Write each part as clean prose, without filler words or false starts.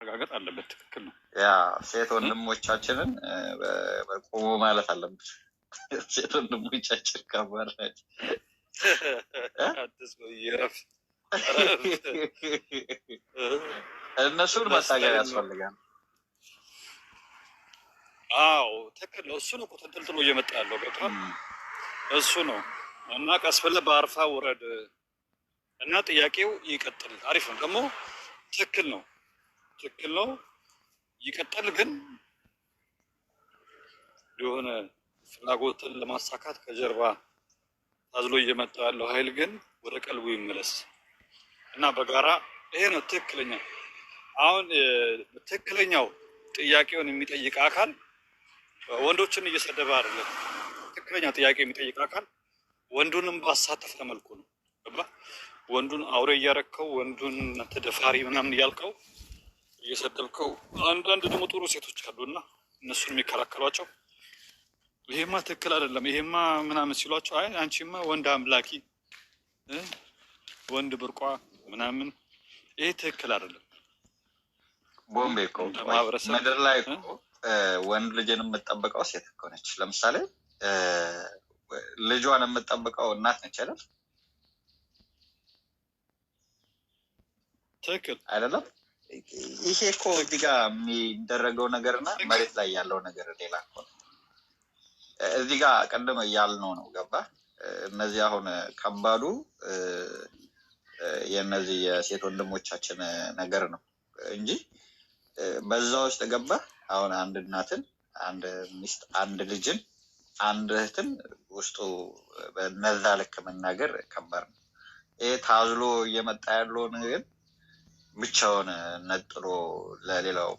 መረጋገጥ አለበት። ትክክል ነው። ያ ሴት ወንድሞቻችንን ቆሞ ማለት አለበት። ሴት ወንድሞቻችን ከባድ ናቸው። እነሱን መታገል ያስፈልጋል። አዎ ትክክል ነው። እሱ ነው እኮ ተንጠልጥሎ እየመጣ ያለው በቃ እሱ ነው። እና ቀስ ብለህ በአርፋ ውረድ እና ጥያቄው ይቀጥል። አሪፍ ነው ደግሞ ትክክል ነው፣ ትክክል ነው። ይቀጥል ግን የሆነ ፍላጎትን ለማሳካት ከጀርባ ታዝሎ እየመጣ ያለው ኃይል ግን ወደ ቀልቡ ይመለስ እና በጋራ ይሄ ነው ትክክለኛ። አሁን ትክክለኛው ጥያቄውን የሚጠይቅ አካል ወንዶችን እየሰደበ አይደለም። ትክክለኛው ጥያቄ የሚጠይቅ አካል ወንዱንም ባሳተፈ መልኩ ነው። ገባ? ወንዱን አውሬ እያረከው ወንዱን ተደፋሪ ምናምን እያልከው እየሰደብከው፣ አንዳንድ ደግሞ ጥሩ ሴቶች አሉና እነሱን የሚከላከሏቸው ይሄማ ትክክል አይደለም ይሄማ ምናምን ሲሏቸው፣ አይ አንቺማ ወንድ አምላኪ ወንድ ብርቋ ምናምን ይሄ ትክክል አይደለም። ቦምቤ እኮ ምድር ላይ ወንድ ልጅን የምትጠብቀው ሴት እኮ ነች። ለምሳሌ ልጇን የምትጠብቀው እናት ነች አይደል? ትክክል አይደለም? ይሄ እኮ እዚህ ጋር የሚደረገው ነገርና መሬት ላይ ያለው ነገር ሌላ እኮ ነው። እዚህ ጋር ቀደም ያልነው ነው። ገባ? እነዚህ አሁን ከባዱ የእነዚህ የሴት ወንድሞቻችን ነገር ነው እንጂ በዛ ውስጥ ገባ። አሁን አንድ እናትን፣ አንድ ሚስት፣ አንድ ልጅን፣ አንድ እህትን ውስጡ በነዛ ልክ መናገር ከባድ ነው። ይሄ ታዝሎ እየመጣ ያለውን ግን ብቻውን ነጥሎ ለሌላው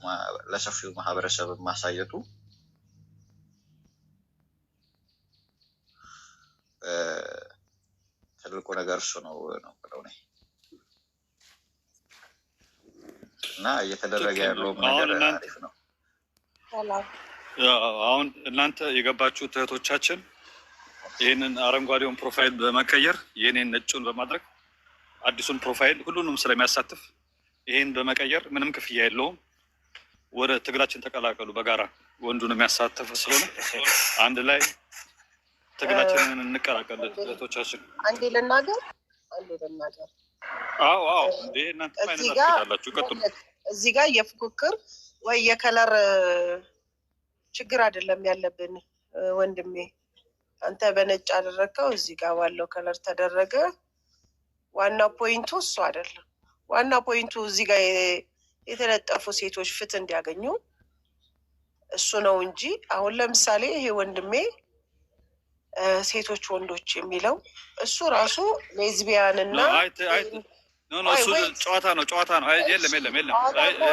ለሰፊው ማህበረሰብ ማሳየቱ ትልቁ ነገር እሱ ነው ብለው ነው እና እየተደረገ ያለው ነገር አሪፍ ነው። አሁን እናንተ የገባችሁ እህቶቻችን ይህንን አረንጓዴውን ፕሮፋይል በመቀየር የኔን ነጩን በማድረግ አዲሱን ፕሮፋይል ሁሉንም ስለሚያሳትፍ ይህን በመቀየር ምንም ክፍያ የለውም። ወደ ትግላችን ተቀላቀሉ። በጋራ ወንዱን የሚያሳትፍ ስለሆነ አንድ ላይ ትግላችንን እንቀላቀል እህቶቻችን። አንዴ ልናገር። አዎ እንዴ እናንተ ማይነታላችሁ ቀጥሉ። እዚህ ጋር የፉክክር ወይ የከለር ችግር አይደለም ያለብን ወንድሜ። አንተ በነጭ አደረግከው፣ እዚህ ጋር ባለው ከለር ተደረገ። ዋናው ፖይንቱ እሱ አይደለም። ዋና ፖይንቱ እዚህ ጋር የተለጠፉ ሴቶች ፍትህ እንዲያገኙ እሱ ነው እንጂ አሁን ለምሳሌ ይሄ ወንድሜ ሴቶች ወንዶች የሚለው እሱ ራሱ ሌዝቢያን እና እሱ ጨዋታ ነው የለም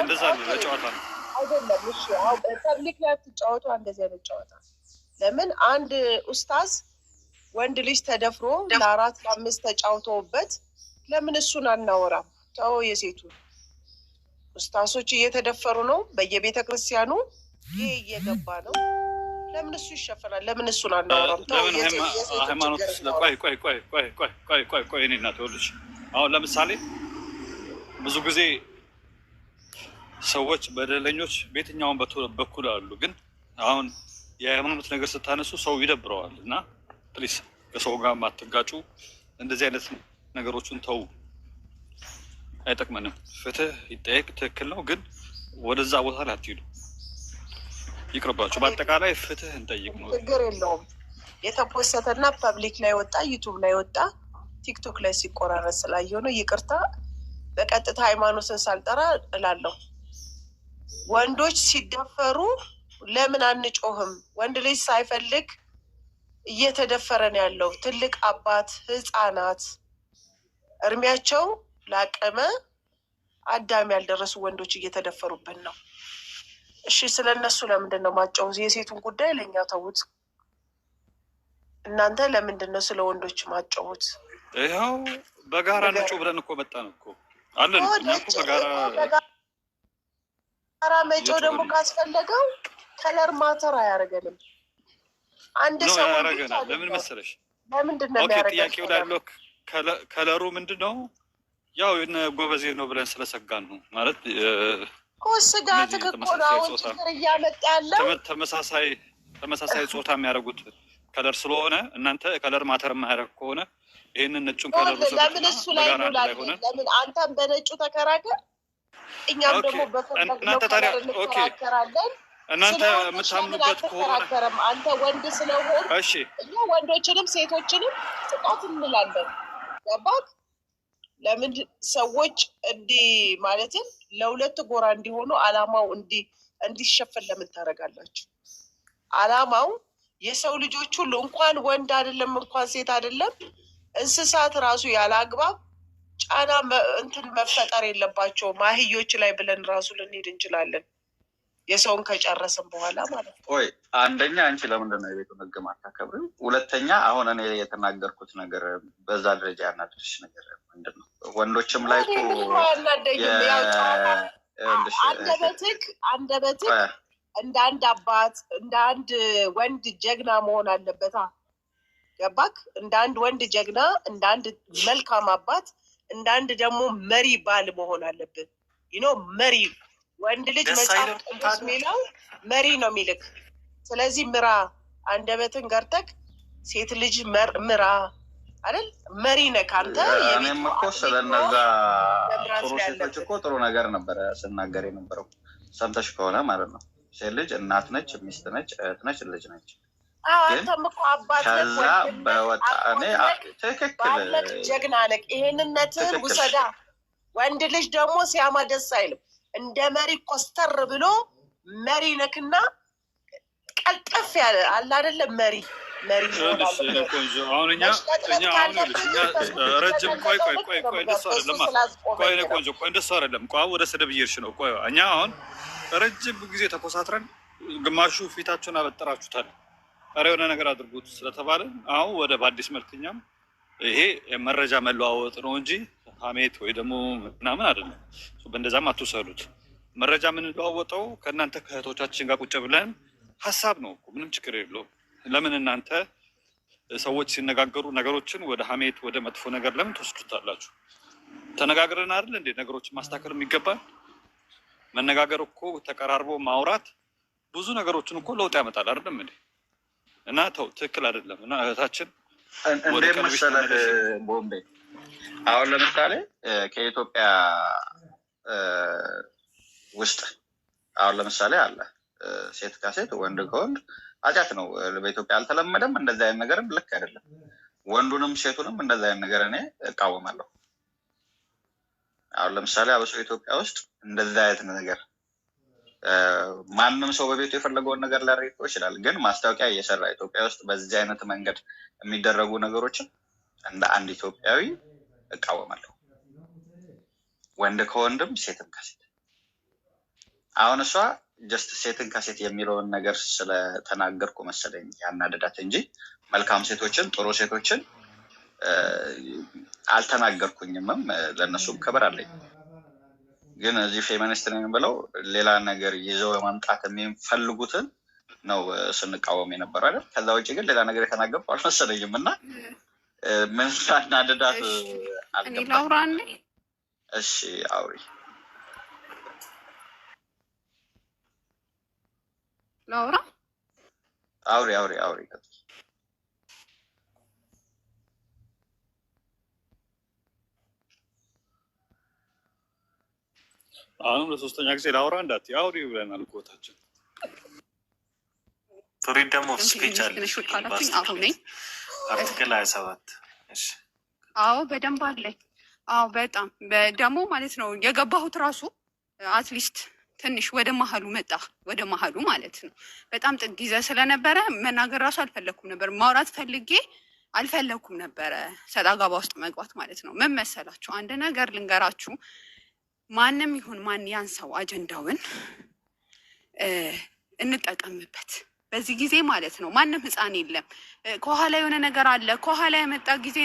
እንደዛ ነው ጨዋታ ነው አይደለም። እሺ አሁን ፐብሊክ ላይ ትጫወቱ እንደዚህ አይነት ጨዋታ ለምን አንድ ኡስታዝ ወንድ ልጅ ተደፍሮ ለአራት ለአምስት ተጫውተውበት ለምን እሱን አናወራም? ተው የሴቱ ኡስታዞች እየተደፈሩ ነው በየቤተ ክርስቲያኑ ይሄ እየገባ ነው። ለምን እሱ ይሸፈናል? ለምን እሱን አናወራም? ሃይማኖት ቆይ እኔ እናት ወልሽ አሁን ለምሳሌ ብዙ ጊዜ ሰዎች በደለኞች በየትኛውን በኩል አሉ። ግን አሁን የሃይማኖት ነገር ስታነሱ ሰው ይደብረዋል እና ፕሊስ ከሰው ጋር ማትጋጩ። እንደዚህ አይነት ነገሮችን ተው፣ አይጠቅመንም። ፍትህ ይጠየቅ፣ ትክክል ነው። ግን ወደዛ ቦታ ላይ አትሄዱ፣ ይቅርባችሁ። በአጠቃላይ ፍትህ እንጠይቅ ነው። ችግር የለውም። የተፖሰተና ፐብሊክ ላይ ወጣ፣ ዩቱብ ላይ ወጣ፣ ቲክቶክ ላይ ሲቆራረጥ ስላየሁ ነው። ይቅርታ በቀጥታ ሃይማኖትን ሳልጠራ እላለሁ። ወንዶች ሲደፈሩ ለምን አንጮህም? ወንድ ልጅ ሳይፈልግ እየተደፈረ ነው ያለው። ትልቅ አባት፣ ህፃናት፣ እድሜያቸው ለአቅመ አዳም ያልደረሱ ወንዶች እየተደፈሩብን ነው። እሺ ስለ እነሱ ለምንድን ነው ማጫው? የሴቱን ጉዳይ ለእኛ ተዉት። እናንተ ለምንድን ነው ስለ ወንዶች ማጫወት? ይኸው በጋራ ነጩ ብለን እኮ መጣን እኮ አለን እኮ በጋራ መጮህ ደግሞ ካስፈለገው ከለር ማተር አያደርገንም። አንድ ሰው ያደርገናል። ለምን መሰለሽ? ለምንድን ነው የሚያደርገው? ጥያቄው ላይ ያለው ከለሩ ምንድን ነው? ያው የነ ጎበዜ ነው ብለን ስለሰጋን ነው ማለት ስጋትህ እኮ ነው አሁን ችግር እያመጣ ያለው። ተመሳሳይ ጾታ የሚያደርጉት ከለር ስለሆነ እናንተ ከለር ማተር የማያደርግ ከሆነ ይህንን ነጩን ከለር ለምን እሱ ላይ እንውላለን? ለምን አንተም በነጩ ተከራከር፣ እኛም ደግሞ በፈለግነው ከለር እንከራከራለን። እናንተ የምታምኑበት ከሆነ አንተ ወንድ ስለሆን እኛ ወንዶችንም ሴቶችንም ጥቃት እንላለን። ገባክ? ለምን ሰዎች እንዲህ ማለትም ለሁለት ጎራ እንዲሆኑ አላማው እንዲሸፈን ለምን ታደርጋላችሁ? አላማው የሰው ልጆች ሁሉ እንኳን ወንድ አይደለም እንኳን ሴት አይደለም እንስሳት ራሱ ያለ አግባብ ጫና እንትን መፈጠር የለባቸውም። አህዮች ላይ ብለን ራሱ ልንሄድ እንችላለን፣ የሰውን ከጨረስን በኋላ ማለት ነው። ወይ አንደኛ አንቺ ለምንድን ነው የቤቱን ህግ ማታከብሪው? ሁለተኛ አሁን እኔ የተናገርኩት ነገር በዛ ደረጃ ያናድርሽ ነገር ምንድን ነው? ወንዶችም ላይ አንደበትህ እንደ አንድ አባት እንደ አንድ ወንድ ጀግና መሆን አለበት። ገባክ? እንደ አንድ ወንድ ጀግና፣ እንደ አንድ መልካም አባት፣ እንደ አንድ ደግሞ መሪ ባል መሆን አለብን። መሪ ወንድ ልጅ መጽሐፍ ቅዱስ የሚለው መሪ ነው የሚልክ። ስለዚህ ምራ፣ አንደበትን ገርተክ ሴት ልጅ ምራ አይደል? መሪ ነህ አንተ። እኔም እኮ ስለነዛ ጥሩ ሴቶች እኮ ጥሩ ነገር ነበረ ስናገር የነበረው ሰምተሽ ከሆነ ማለት ነው። ሴት ልጅ እናት ነች፣ ሚስት ነች፣ እህት ነች፣ ልጅ ነች። ከዛ በወጣ እኔ ትክክል ጀግና ነህ፣ ይሄንነትህን ውሰዳ። ወንድ ልጅ ደግሞ ሲያማ ደስ አይልም። እንደ መሪ ኮስተር ብሎ መሪ ነክና ቀልጠፍ ያለ አለ አይደለም? መሪ አሁን እኛ ረጅም ቆይ እንደሱ አይደለም። ወደ ስድብ እየሄድሽ ነው። ቆይ እኛ አሁን ረጅም ጊዜ ተኮሳትረን ግማሹ ፊታችሁን አበጠራችሁታል፣ ኧረ የሆነ ነገር አድርጉት ስለተባለ አሁን ወደ በአዲስ መልክኛም ይሄ መረጃ መለዋወጥ ነው እንጂ ሀሜት ወይ ደግሞ ምናምን አይደለም። በእንደዛም አትውሰዱት። መረጃ የምንለዋወጠው ከእናንተ ከእህቶቻችን ጋር ቁጭ ብለን ሀሳብ ነው። ምንም ችግር የለውም። ለምን እናንተ ሰዎች ሲነጋገሩ ነገሮችን ወደ ሀሜት ወደ መጥፎ ነገር ለምን ትወስዱታላችሁ? ተነጋግረን አይደል እንዴ ነገሮችን ማስተካከል የሚገባል? መነጋገር እኮ ተቀራርቦ ማውራት ብዙ ነገሮችን እኮ ለውጥ ያመጣል አይደለም እንዴ? እና ተው ትክክል አይደለም። እና እህታችን እንዴት መሰለህ ቦምቤ፣ አሁን ለምሳሌ ከኢትዮጵያ ውስጥ አሁን ለምሳሌ አለ ሴት ከሴት ወንድ ከወንድ ኃጢአት ነው። በኢትዮጵያ አልተለመደም። እንደዚ አይነት ነገርም ልክ አይደለም። ወንዱንም ሴቱንም እንደዚ አይነት ነገር እኔ እቃወማለሁ። አሁን ለምሳሌ አብሶ ኢትዮጵያ ውስጥ እንደዚ አይነት ነገር ማንም ሰው በቤቱ የፈለገውን ነገር ሊያደርገው ይችላል። ግን ማስታወቂያ እየሰራ ኢትዮጵያ ውስጥ በዚህ አይነት መንገድ የሚደረጉ ነገሮችን እንደ አንድ ኢትዮጵያዊ እቃወማለሁ። ወንድ ከወንድም ሴትም ከሴት አሁን እሷ ጀስት ሴትን ከሴት የሚለውን ነገር ስለተናገርኩ መሰለኝ ያናደዳት እንጂ መልካም ሴቶችን ጥሩ ሴቶችን አልተናገርኩኝምም። ለእነሱም ክብር አለኝ። ግን እዚህ ፌሚኒስት ነኝ ብለው ሌላ ነገር ይዘው ለማምጣት የሚፈልጉትን ነው ስንቃወም የነበረው አይደል? ከዛ ውጭ ግን ሌላ ነገር የተናገርኩ አልመሰለኝም። እና ምን ሳናደዳት አልገባም። እሺ አውሪ ላውራ አውሪ አሁን ለሶስተኛ ጊዜ ላውራ እንዳት አውሪ ብለናል። ቦታችን ቱሪድ ደግሞ ስፒች አለ አርቲክል 27 አዎ በደንብ አለኝ። አዎ በጣም ደግሞ ማለት ነው የገባሁት ራሱ አትሊስት ትንሽ ወደ መሀሉ መጣ። ወደ መሀሉ ማለት ነው በጣም ጥግ ይዘህ ስለነበረ መናገር ራሱ አልፈለኩም ነበር። ማውራት ፈልጌ አልፈለኩም ነበረ ሰጣ ገባ ውስጥ መግባት ማለት ነው። ምን መሰላችሁ፣ አንድ ነገር ልንገራችሁ። ማንም ይሁን ማን ያንሰው አጀንዳውን እንጠቀምበት በዚህ ጊዜ ማለት ነው። ማንም ህፃን የለም። ከኋላ የሆነ ነገር አለ። ከኋላ የመጣ ጊዜ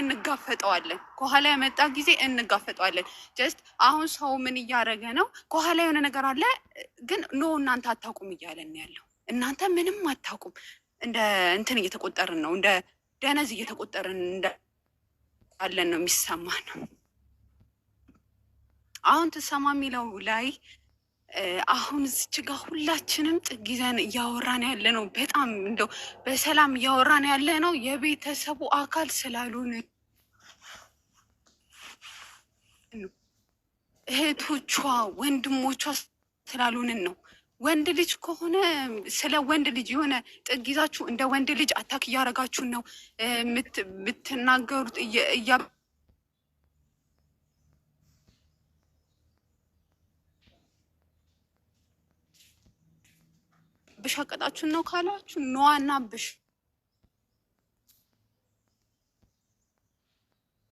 እንጋፈጠዋለን። ጀስት አሁን ሰው ምን እያደረገ ነው? ከኋላ የሆነ ነገር አለ፣ ግን ኖ እናንተ አታውቁም እያለን ያለው። እናንተ ምንም አታውቁም። እንደ እንትን እየተቆጠርን ነው፣ እንደ ደነዝ እየተቆጠርን እንዳለን ነው የሚሰማ ነው። አሁን ትሰማ የሚለው ላይ አሁን እዚች ጋር ሁላችንም ጥግ ይዘን እያወራን ያለ ነው። በጣም እንደው በሰላም እያወራን ያለ ነው የቤተሰቡ አካል ስላልሆነ እህቶቿ ወንድሞቿ ስላልሆንን ነው። ወንድ ልጅ ከሆነ ስለ ወንድ ልጅ የሆነ ጥግ ይዛችሁ እንደ ወንድ ልጅ አታክ እያደረጋችሁን ነው የምትናገሩት። ብሻቀጣችሁን ነው ካላችሁ ነዋና ብሽ